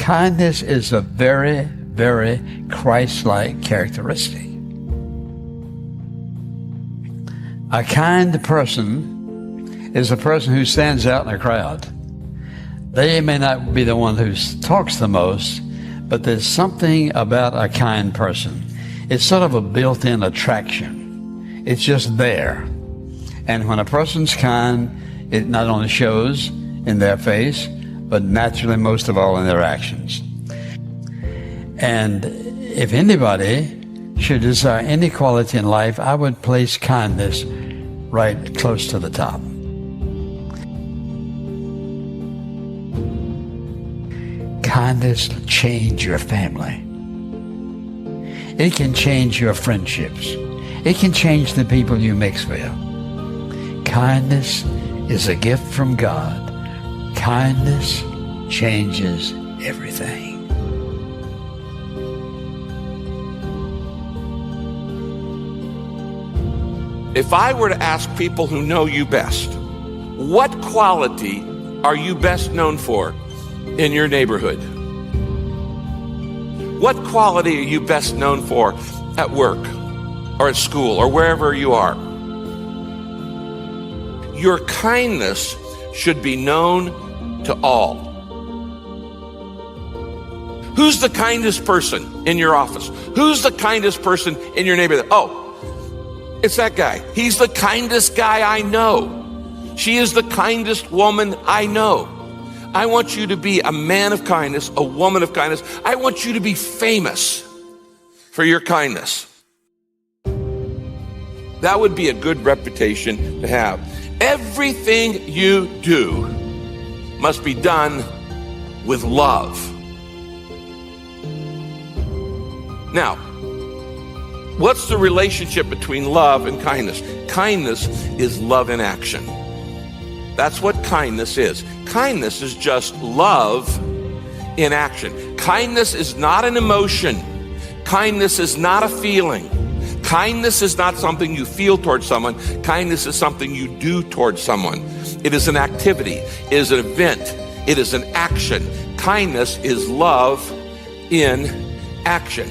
Kindness is a very, very Christ-like characteristic. A kind person is a person who stands out in a crowd. They may not be the one who talks the most, but there's something about a kind person. It's sort of a built-in attraction. It's just there. And when a person's kind, it not only shows in their face, but naturally, most of all, in their actions. And if anybody should desire any quality in life, I would place kindness right close to the top. Kindness will change your family. It can change your friendships. It can change the people you mix with. Kindness is a gift from God. Kindness changes everything. If I were to ask people who know you best, what quality are you best known for in your neighborhood? What quality are you best known for at work or at school or wherever you are? Your kindness should be known to all. Who's the kindest person in your office? Who's the kindest person in your neighborhood? Oh, it's that guy. He's the kindest guy I know. She is the kindest woman I know. I want you to be a man of kindness, a woman of kindness. I want you to be famous for your kindness. That would be a good reputation to have. Everything you do must be done with love. Now, what's the relationship between love and kindness? Kindness is love in action. That's what kindness is. Kindness is just love in action. Kindness is not an emotion. Kindness is not a feeling. Kindness is not something you feel towards someone. Kindness is something you do towards someone. It is an activity. It is an event. It is an action. Kindness is love in action.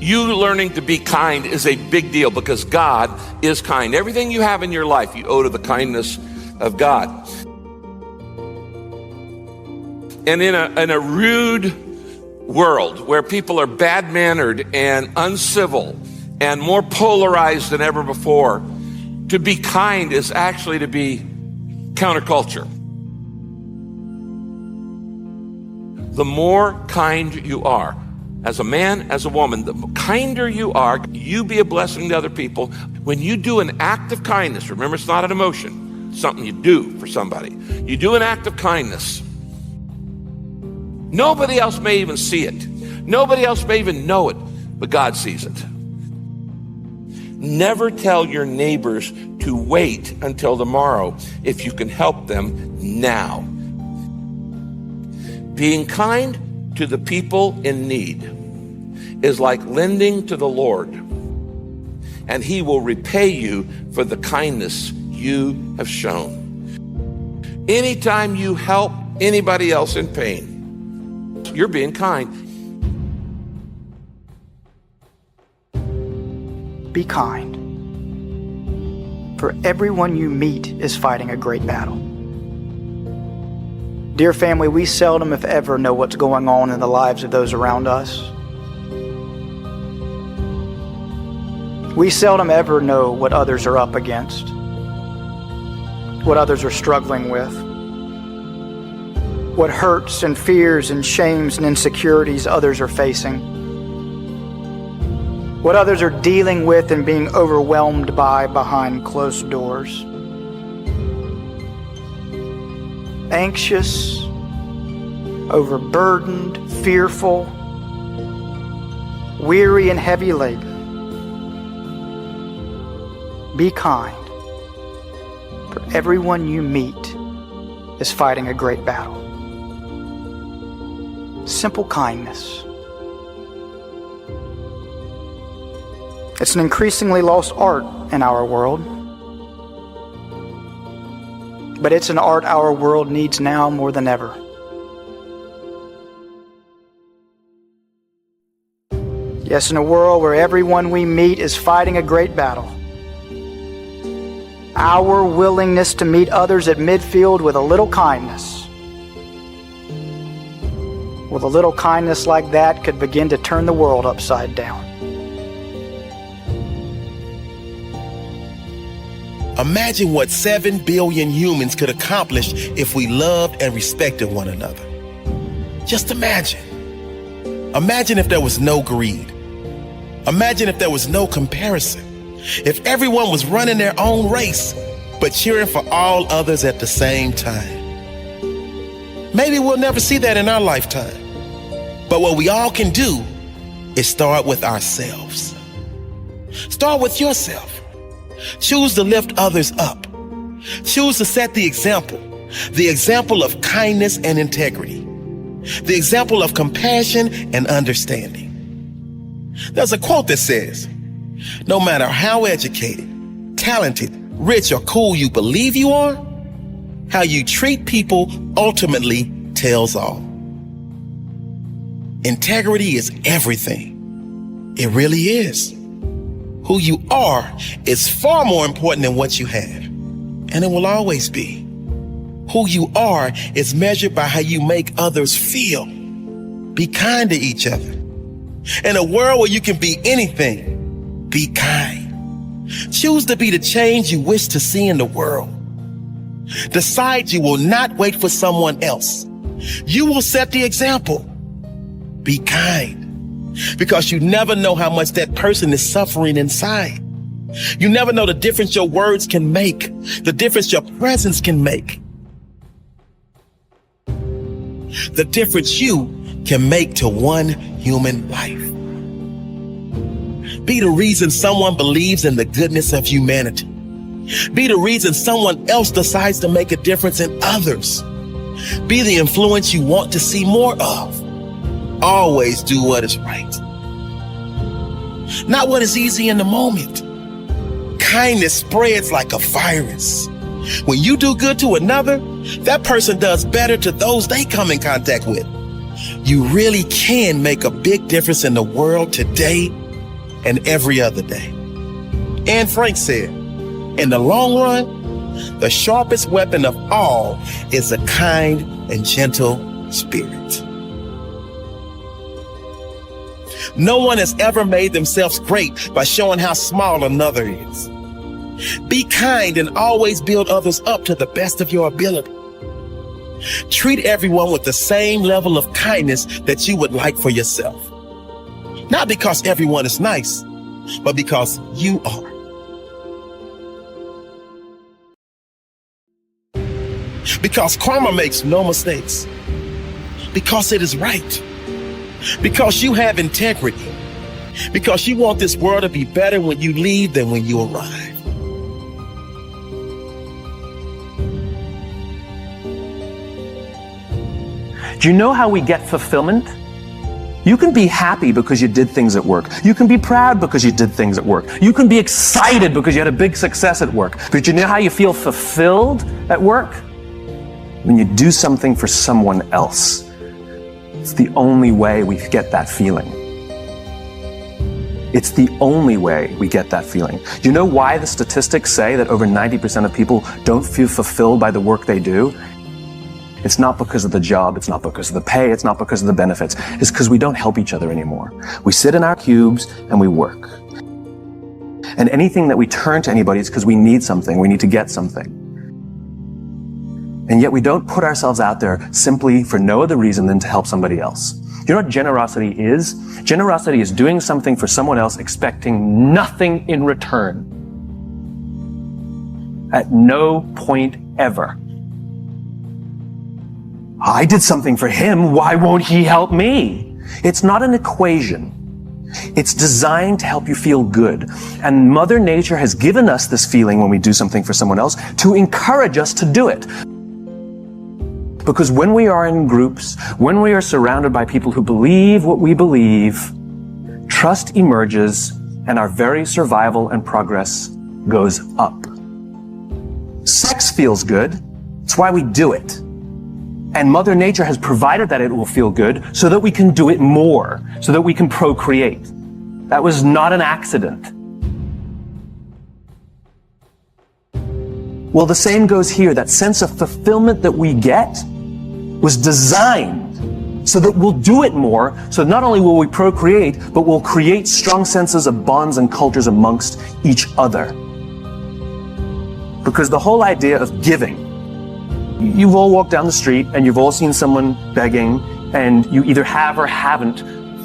You learning to be kind is a big deal because God is kind. Everything you have in your life, you owe to the kindness of God. And in a rude world where people are bad-mannered and uncivil and more polarized than ever before, to be kind is actually to be counterculture. The more kind you are, as a man, as a woman, the kinder you are, you be a blessing to other people. When you do an act of kindness, remember it's not an emotion, it's something you do for somebody. You do an act of kindness. Nobody else may even see it. Nobody else may even know it, but God sees it. Never tell your neighbors to wait until tomorrow if you can help them now. Being kind to the people in need is like lending to the Lord, and He will repay you for the kindness you have shown. Anytime you help anybody else in pain, you're being kind. Be kind. For everyone you meet is fighting a great battle. Dear family, we seldom, if ever, know what's going on in the lives of those around us. We seldom ever know what others are up against, what others are struggling with, what hurts and fears and shames and insecurities others are facing, what others are dealing with and being overwhelmed by behind closed doors. Anxious, overburdened, fearful, weary and heavy laden. Be kind, for everyone you meet is fighting a great battle. Simple kindness. It's an increasingly lost art in our world. But it's an art our world needs now more than ever. Yes, in a world where everyone we meet is fighting a great battle, our willingness to meet others at midfield with a little kindness, with a little kindness like that, could begin to turn the world upside down. Imagine what 7 billion humans could accomplish if we loved and respected one another. Just imagine. Imagine if there was no greed. Imagine if there was no comparison. If everyone was running their own race, but cheering for all others at the same time. Maybe we'll never see that in our lifetime. But what we all can do is start with ourselves. Start with yourself. Choose to lift others up. Choose to set the example of kindness and integrity, the example of compassion and understanding. There's a quote that says, no matter how educated, talented, rich, or cool you believe you are, how you treat people ultimately tells all. Integrity is everything. It really is. Who you are is far more important than what you have, and it will always be. Who you are is measured by how you make others feel. Be kind to each other. In a world where you can be anything, be kind. Choose to be the change you wish to see in the world. Decide you will not wait for someone else. You will set the example. Be kind. Because you never know how much that person is suffering inside. You never know the difference your words can make, the difference your presence can make, the difference you can make to one human life. Be the reason someone believes in the goodness of humanity. Be the reason someone else decides to make a difference in others. Be the influence you want to see more of. Always do what is right, not what is easy in the moment. Kindness spreads like a virus. When you do good to another, that person does better to those they come in contact with. You really can make a big difference in the world today and every other day. Anne Frank said, in the long run, the sharpest weapon of all is a kind and gentle spirit. No one has ever made themselves great by showing how small another is. Be kind and always build others up to the best of your ability. Treat everyone with the same level of kindness that you would like for yourself. Not because everyone is nice, but because you are. Because karma makes no mistakes. Because it is right. Because you have integrity. Because you want this world to be better when you leave than when you arrive. Do you know how we get fulfillment? You can be happy because you did things at work. You can be proud because you did things at work. You can be excited because you had a big success at work. But you know how you feel fulfilled at work? When you do something for someone else. It's the only way we get that feeling. It's the only way we get that feeling. Do you know why the statistics say that over 90% of people don't feel fulfilled by the work they do? It's not because of the job, it's not because of the pay, it's not because of the benefits. It's because we don't help each other anymore. We sit in our cubes and we work. And anything that we turn to anybody is because we need something, we need to get something. And yet we don't put ourselves out there simply for no other reason than to help somebody else. You know what generosity is? Generosity is doing something for someone else expecting nothing in return. At no point ever. I did something for him, why won't he help me? It's not an equation. It's designed to help you feel good. And Mother Nature has given us this feeling when we do something for someone else to encourage us to do it. Because when we are in groups, when we are surrounded by people who believe what we believe, trust emerges and our very survival and progress goes up. Sex feels good. It's why we do it. And Mother Nature has provided that it will feel good so that we can do it more, so that we can procreate. That was not an accident. Well, the same goes here. That sense of fulfillment that we get was designed so that we'll do it more, so not only will we procreate, but we'll create strong senses of bonds and cultures amongst each other. Because the whole idea of giving, you've all walked down the street and you've all seen someone begging, and you either have or haven't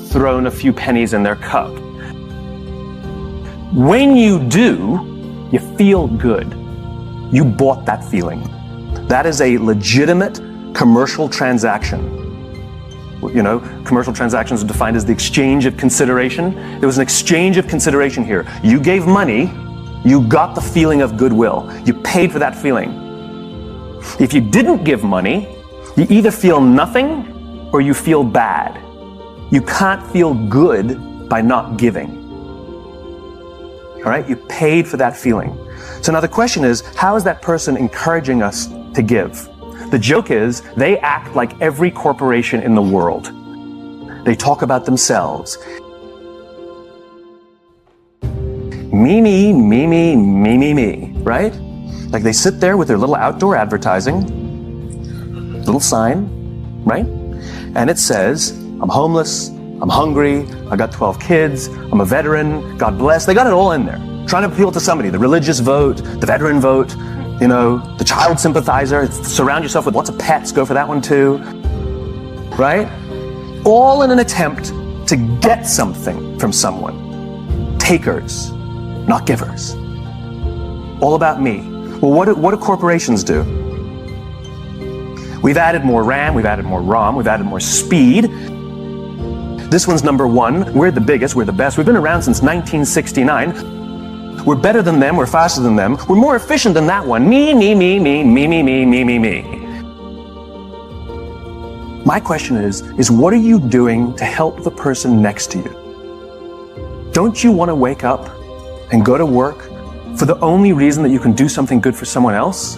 thrown a few pennies in their cup. When you do, you feel good. You bought that feeling. That is a legitimate commercial transaction. You know, commercial transactions are defined as the exchange of consideration. There was an exchange of consideration here. You gave money, you got the feeling of goodwill. You paid for that feeling. If you didn't give money, you either feel nothing or you feel bad. You can't feel good by not giving. All right? You paid for that feeling. So now the question is, how is that person encouraging us to give? The joke is, they act like every corporation in the world. They talk about themselves. Me, me, me, me, me, me, me, right? Like they sit there with their little outdoor advertising, little sign, right? And it says, I'm homeless, I'm hungry, I got 12 kids, I'm a veteran, God bless. They got it all in there. Trying to appeal to somebody, the religious vote, the veteran vote, you know, the child sympathizer, surround yourself with lots of pets, go for that one too, right? All in an attempt to get something from someone. Takers, not givers. All about me. Well, what do corporations do? We've added more RAM, we've added more ROM, we've added more speed. This one's number one. We're the biggest, we're the best. We've been around since 1969. We're better than them, we're faster than them, we're more efficient than that one. Me, me, me, me, me, me, me, me, me, me. My question is what are you doing to help the person next to you? Don't you want to wake up and go to work for the only reason that you can do something good for someone else?